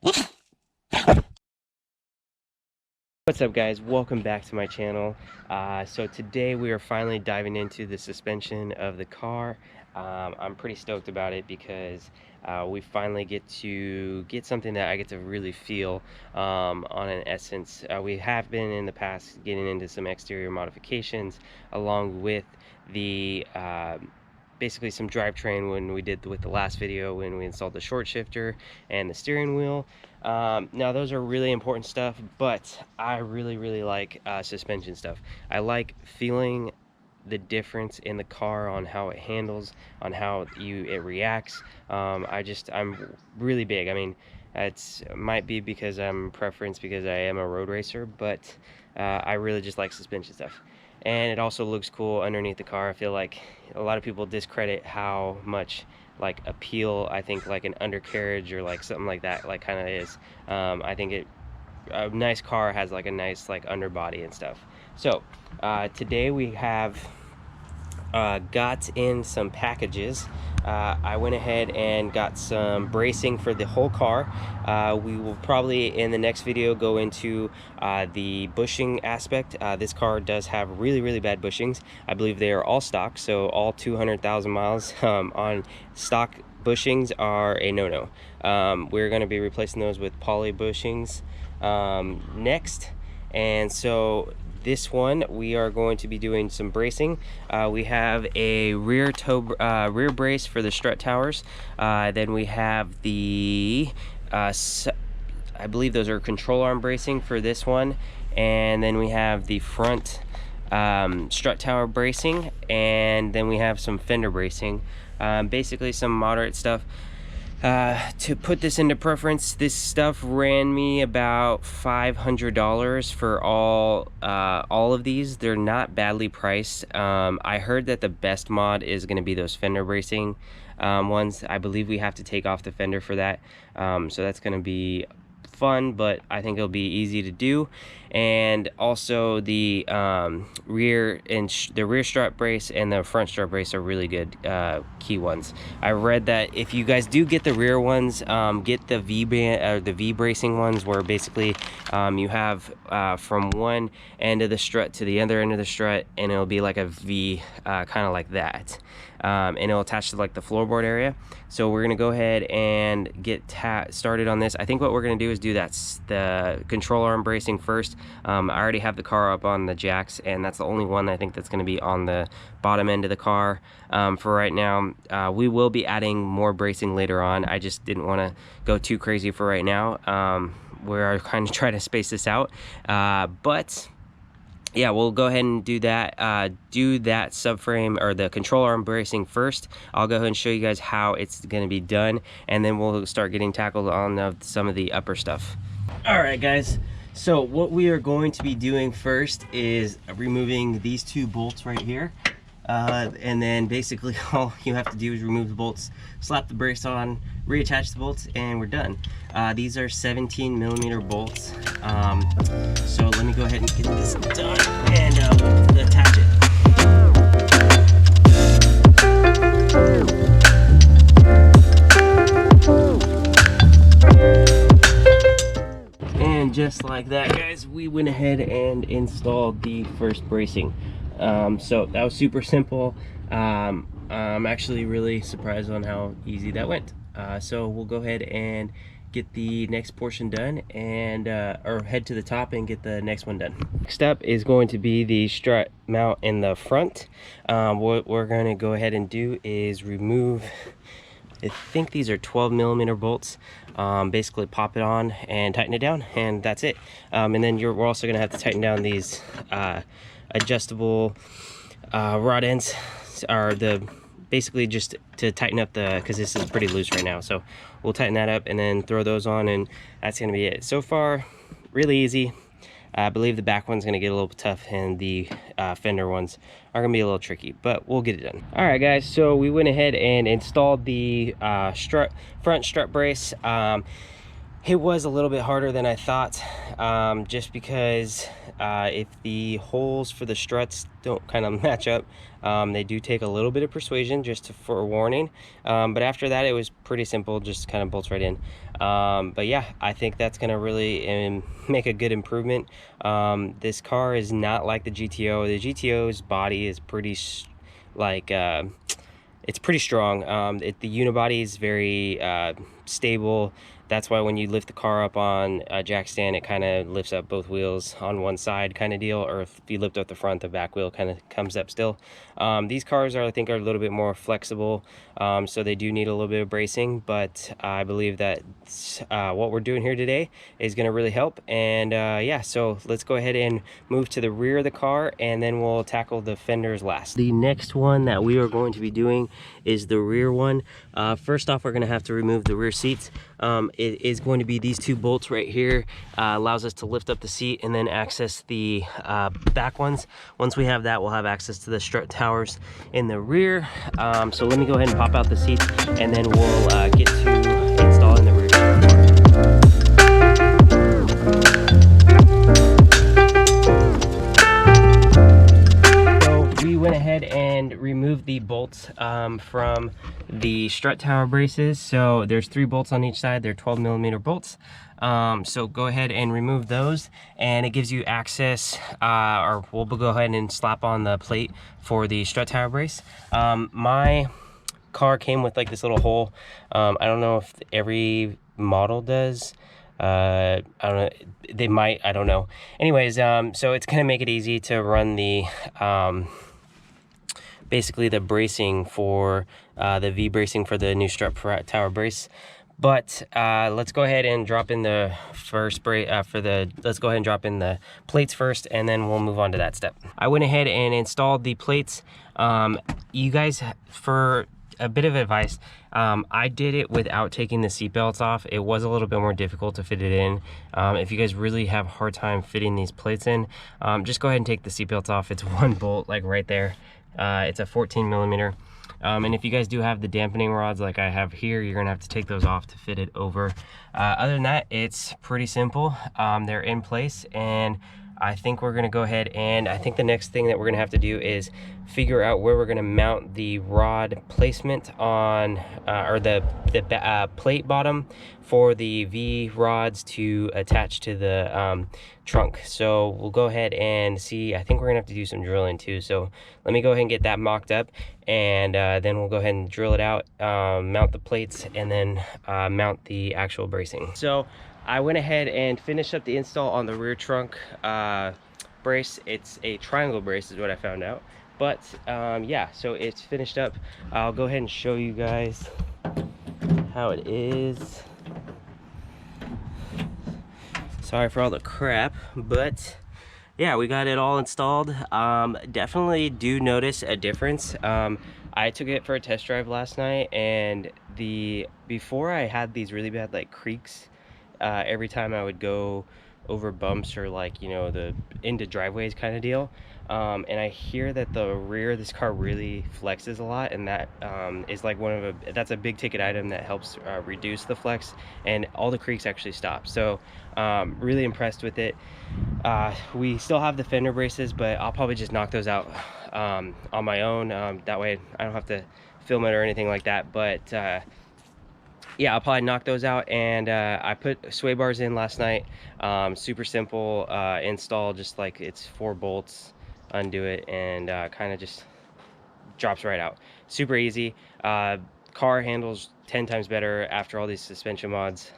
What's up, guys? Welcome back to my channel. So today we are finally diving into the suspension of the car. I'm pretty stoked about it because we finally get to get something that I get to really feel on an Essence. We have been in the past getting into some exterior modifications along with the basically some drivetrain when we did with the last video when we installed the short shifter and the steering wheel. Now those are really important stuff, but I really like suspension stuff. I like feeling the difference in the car on how it handles, on how it reacts. I'm really big. I mean, it might be because I'm preference because I am a road racer, but I really just like suspension stuff. And it also looks cool underneath the car. I feel like a lot of people discredit how much like appeal I think like an undercarriage or like something like that like kind of is. I think a nice car has like a nice like underbody and stuff. So today we have got in some packages. I went ahead and got some bracing for the whole car. We will probably in the next video go into the bushing aspect. This car does have really bad bushings. I believe they are all stock, so all 200,000 miles on stock bushings are a no-no. We're going to be replacing those with poly bushings next. And so this one we are going to be doing some bracing. We have a rear brace for the strut towers. Then we have the I believe those are control arm bracing for this one, and then we have the front strut tower bracing, and then we have some fender bracing. Basically some moderate stuff. To put this into preference, this stuff ran me about $500 for all of these. They're not badly priced. I heard that the best mod is going to be those fender bracing ones. I believe we have to take off the fender for that, so that's going to be fun, but I think it'll be easy to do. And also the rear strut brace and the front strut brace are really good key ones. I read that if you guys do get the rear ones, get the V bracing ones, where basically you have from one end of the strut to the other end of the strut, and it'll be like a V, kind of like that. And it'll attach to like the floorboard area. So we're gonna go ahead and get started on this. I think what we're gonna do is do the control arm bracing first. I already have the car up on the jacks, and that's the only one I think that's gonna be on the bottom end of the car for right now. We will be adding more bracing later on. I just didn't want to go too crazy for right now. We're kind of trying to space this out, but yeah, we'll go ahead and do that subframe or the control arm bracing first. I'll go ahead and show you guys how it's going to be done, and then we'll start getting tackled on some of the upper stuff. All right, guys. So what we are going to be doing first is removing these two bolts right here. And then basically all you have to do is remove the bolts, slap the brace on, reattach the bolts, and we're done. These are 17mm bolts. So let me go ahead and get this done and attach it. And just like that, guys, we went ahead and installed the first bracing. So that was super simple. I'm actually really surprised on how easy that went. So we'll go ahead and get the next portion done, and or head to the top and get the next one done. Next up is going to be the strut mount in the front. What we're going to go ahead and do is remove, I think these are 12mm bolts. Basically pop it on and tighten it down, and that's it. And then we're also going to have to tighten down these adjustable rod ends, are basically just to tighten up because this is pretty loose right now. So we'll tighten that up and then throw those on, and that's going to be it. So far, really easy. I believe the back one's going to get a little tough, and the fender ones are going to be a little tricky, but we'll get it done. All right, guys, so we went ahead and installed the front strut brace. It was a little bit harder than I thought, just because if the holes for the struts don't kind of match up, they do take a little bit of persuasion, just for a warning. But after that, it was pretty simple, just kind of bolts right in. But yeah, I think that's going to really make a good improvement. This car is not like the GTO. The GTO's body is pretty it's pretty strong. The unibody is very stable. That's why when you lift the car up on a jack stand, it kind of lifts up both wheels on one side kind of deal, or if you lift up the front, the back wheel kind of comes up still. These cars I think are a little bit more flexible, so they do need a little bit of bracing, but I believe that what we're doing here today is going to really help. And yeah, so let's go ahead and move to the rear of the car, and then we'll tackle the fenders last. The next one that we are going to be doing is the rear one. First off, we're going to have to remove the rear seats. It is going to be these two bolts right here. Allows us to lift up the seat and then access the back ones. Once we have that, we'll have access to the strut towers in the rear. So let me go ahead and pop out the seats, and then we'll get to installing the rear seat. So we went ahead and removed the bolts from the strut tower braces. So there's 3 bolts on each side. They're 12mm bolts. So go ahead and remove those, and it gives you access, or we'll go ahead and slap on the plate for the strut tower brace. My car came with like this little hole. I don't know if every model does. I don't know, they might, I don't know. Anyways, so it's gonna make it easy to run the basically the bracing for the V bracing for the new strut tower brace. But let's go ahead and drop in the first let's go ahead and drop in the plates first, and then we'll move on to that step. I went ahead and installed the plates. You guys, for a bit of advice, I did it without taking the seat belts off. It was a little bit more difficult to fit it in. If you guys really have a hard time fitting these plates in, just go ahead and take the seat belts off. It's 1 bolt, like right there. It's a 14mm. And if you guys do have the dampening rods like I have here, you're gonna have to take those off to fit it over. Other than that, it's pretty simple. They're in place, and I think we're gonna go ahead, and I think the next thing that we're gonna have to do is figure out where we're gonna mount the rod placement on, or the plate bottom for the V rods to attach to the trunk. So we'll go ahead and see. I think we're gonna have to do some drilling too. So let me go ahead and get that mocked up, and then we'll go ahead and drill it out, mount the plates, and then mount the actual bracing. So I went ahead and finished up the install on the rear trunk brace. It's a triangle brace is what I found out. But yeah, so it's finished up. I'll go ahead and show you guys how it is. Sorry for all the crap, but yeah, we got it all installed. Definitely do notice a difference. I took it for a test drive last night, and before I had these really bad like creaks every time I would go over bumps, or like, you know, the into driveways kind of deal. And I hear that the rear of this car really flexes a lot, and that is like that's a big ticket item that helps reduce the flex, and all the creaks actually stop. So really impressed with it. We still have the fender braces, but I'll probably just knock those out on my own. That way I don't have to film it or anything like that. But yeah, I'll probably knock those out. And I put sway bars in last night. Super simple install, just like it's 4 bolts, undo it, and kind of just drops right out. Super easy. Car handles 10 times better after all these suspension mods.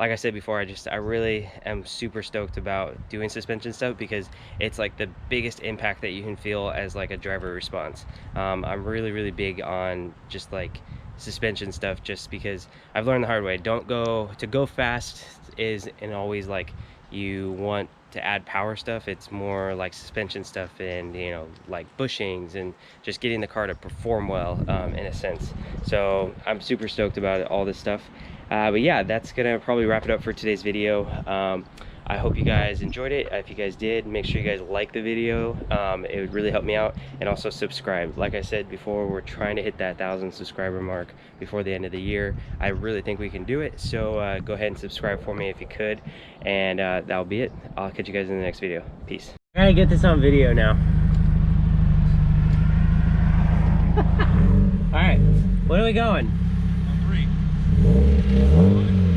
Like I said before, I really am super stoked about doing suspension stuff, because it's like the biggest impact that you can feel as like a driver response. I'm really big on just like suspension stuff, just because I've learned the hard way. To go fast isn't always like you want to add power stuff. It's more like suspension stuff, and you know, like bushings, and just getting the car to perform well in a sense. So I'm super stoked about all this stuff. But yeah, that's gonna probably wrap it up for today's video. I hope you guys enjoyed it. If you guys did, make sure you guys like the video. It would really help me out, and also subscribe. Like I said before, we're trying to hit that 1,000 subscriber mark before the end of the year. I really think we can do it, so go ahead and subscribe for me if you could, and that'll be it. I'll catch you guys in the next video. Peace. I gotta get this on video now. All right, where are we going? On 3.